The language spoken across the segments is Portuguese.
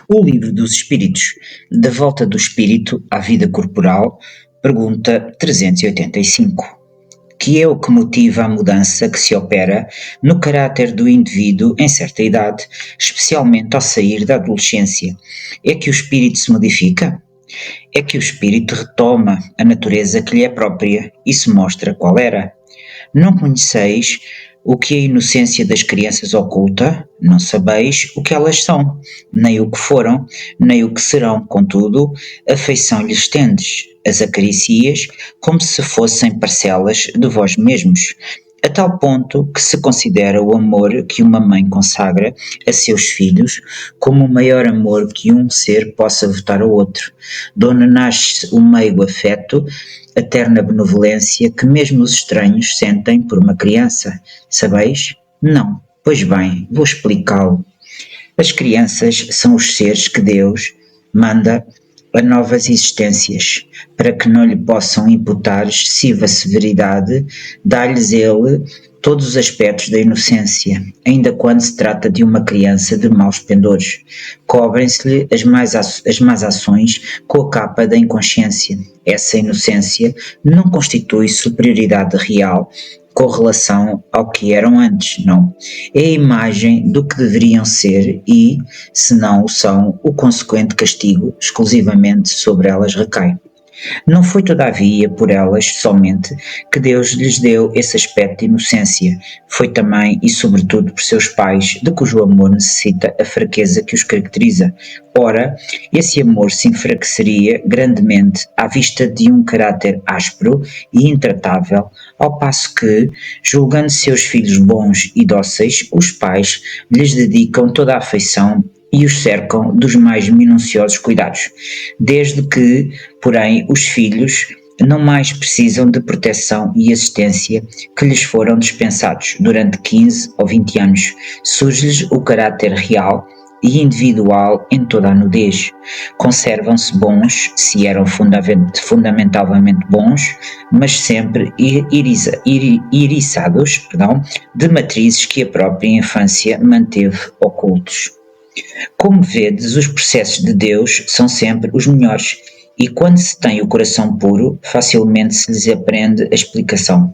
O Livro dos Espíritos, da volta do espírito à vida corporal, pergunta 385. Que é o que motiva a mudança que se opera no caráter do indivíduo em certa idade, especialmente ao sair da adolescência? É que o espírito se modifica? É que o espírito retoma a natureza que lhe é própria e se mostra qual era? Não conheceis o que a inocência das crianças oculta, não sabeis o que elas são, nem o que foram, nem o que serão, contudo, afeição lhes tendes, as acaricias, como se fossem parcelas de vós mesmos, a tal ponto que se considera o amor que uma mãe consagra a seus filhos como o maior amor que um ser possa votar ao outro, de onde nasce o meigo afeto, a terna benevolência que mesmo os estranhos sentem por uma criança. Sabeis? Não. Pois bem, vou explicá-lo. As crianças são os seres que Deus manda a novas existências, para que não lhe possam imputar excessiva severidade, dá-lhes ele todos os aspectos da inocência, ainda quando se trata de uma criança de maus pendores. Cobrem-se-lhe as más ações com a capa da inconsciência. Essa inocência não constitui superioridade real com relação ao que eram antes, não. É a imagem do que deveriam ser e, se não o são, o consequente castigo exclusivamente sobre elas recai. Não foi todavia por elas somente que Deus lhes deu esse aspecto de inocência, foi também e sobretudo por seus pais, de cujo amor necessita a fraqueza que os caracteriza. Ora, esse amor se enfraqueceria grandemente à vista de um caráter áspero e intratável, ao passo que, julgando seus filhos bons e dóceis, os pais lhes dedicam toda a afeição e os cercam dos mais minuciosos cuidados, desde que, porém, os filhos não mais precisam de proteção e assistência que lhes foram dispensados durante 15 ou 20 anos, surge-lhes o caráter real e individual em toda a nudez. Conservam-se bons, se eram fundamentalmente bons, mas sempre iriçados, de matrizes que a própria infância manteve ocultos. Como vedes, os processos de Deus são sempre os melhores, e quando se tem o coração puro, facilmente se lhes aprende a explicação.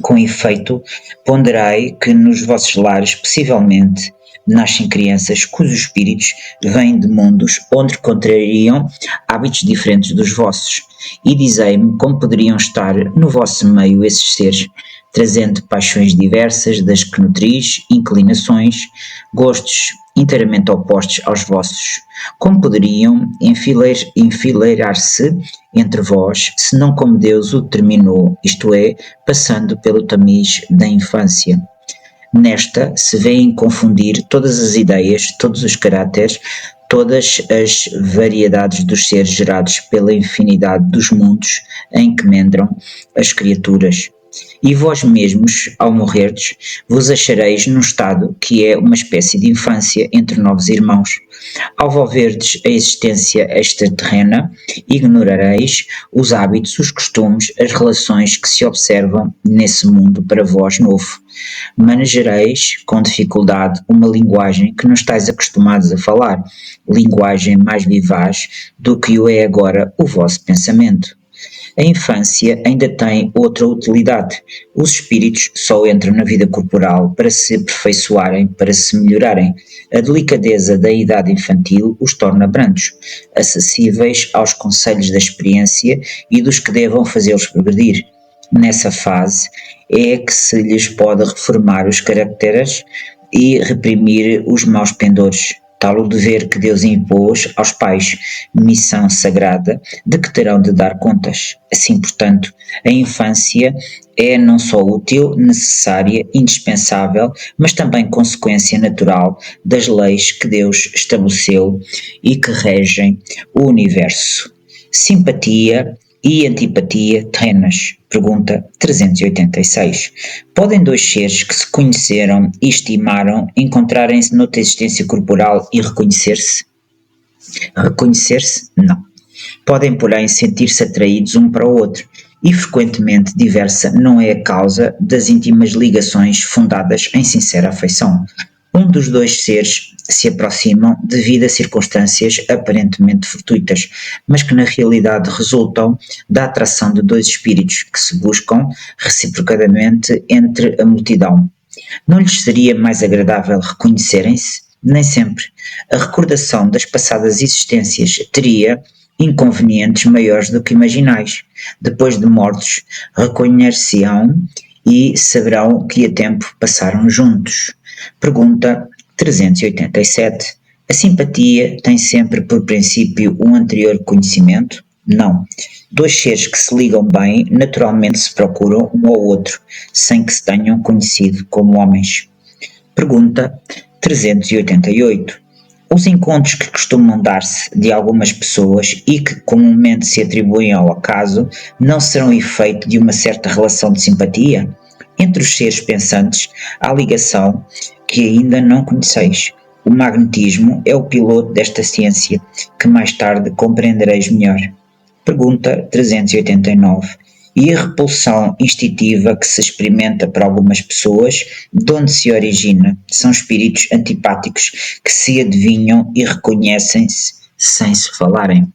Com efeito, ponderai que nos vossos lares, possivelmente, nascem crianças cujos espíritos vêm de mundos onde contrariam hábitos diferentes dos vossos, e dizei-me como poderiam estar no vosso meio esses seres, trazendo paixões diversas das que nutris, inclinações, gostos inteiramente opostos aos vossos. Como poderiam enfileirar-se entre vós, se não como Deus o determinou, isto é, passando pelo tamiz da infância? Nesta se vêem confundir todas as ideias, todos os caráteres, todas as variedades dos seres gerados pela infinidade dos mundos em que mendram as criaturas. E vós mesmos, ao morrerdes, vos achareis num estado que é uma espécie de infância entre novos irmãos. Ao volverdes a existência extraterrena, ignorareis os hábitos, os costumes, as relações que se observam nesse mundo para vós novo. Manejareis, com dificuldade, uma linguagem que não estáis acostumados a falar, linguagem mais vivaz do que o é agora o vosso pensamento. A infância ainda tem outra utilidade. Os espíritos só entram na vida corporal para se aperfeiçoarem, para se melhorarem. A delicadeza da idade infantil os torna brandos, acessíveis aos conselhos da experiência e dos que devam fazê-los progredir. Nessa fase é que se lhes pode reformar os caracteres e reprimir os maus pendores. Tal o dever que Deus impôs aos pais, missão sagrada de que terão de dar contas. Assim, portanto, a infância é não só útil, necessária, indispensável, mas também consequência natural das leis que Deus estabeleceu e que regem o universo. Simpatia e antipatia terrenas. Pergunta 386. Podem dois seres que se conheceram e estimaram encontrarem-se noutra existência corporal e reconhecer-se? Reconhecer-se? Não. Podem, porém, sentir-se atraídos um para o outro, e frequentemente diversa não é a causa das íntimas ligações fundadas em sincera afeição. Um dos dois seres se aproximam devido a circunstâncias aparentemente fortuitas, mas que na realidade resultam da atração de dois espíritos que se buscam reciprocadamente entre a multidão. Não lhes seria mais agradável reconhecerem-se? Nem sempre. A recordação das passadas existências teria inconvenientes maiores do que imaginais. Depois de mortos, reconhecer-se-ão e saberão que a tempo passaram juntos. Pergunta 387. A simpatia tem sempre por princípio um anterior conhecimento? Não. Dois seres que se ligam bem naturalmente se procuram um ao outro, sem que se tenham conhecido como homens. Pergunta 388. Os encontros que costumam dar-se de algumas pessoas e que comumente se atribuem ao acaso não serão efeito de uma certa relação de simpatia? Entre os seres pensantes há ligação que ainda não conheceis. O magnetismo é o piloto desta ciência, que mais tarde compreendereis melhor. Pergunta 389. E a repulsão instintiva que se experimenta por algumas pessoas, de onde se origina? São espíritos antipáticos que se adivinham e reconhecem-se sem se falarem.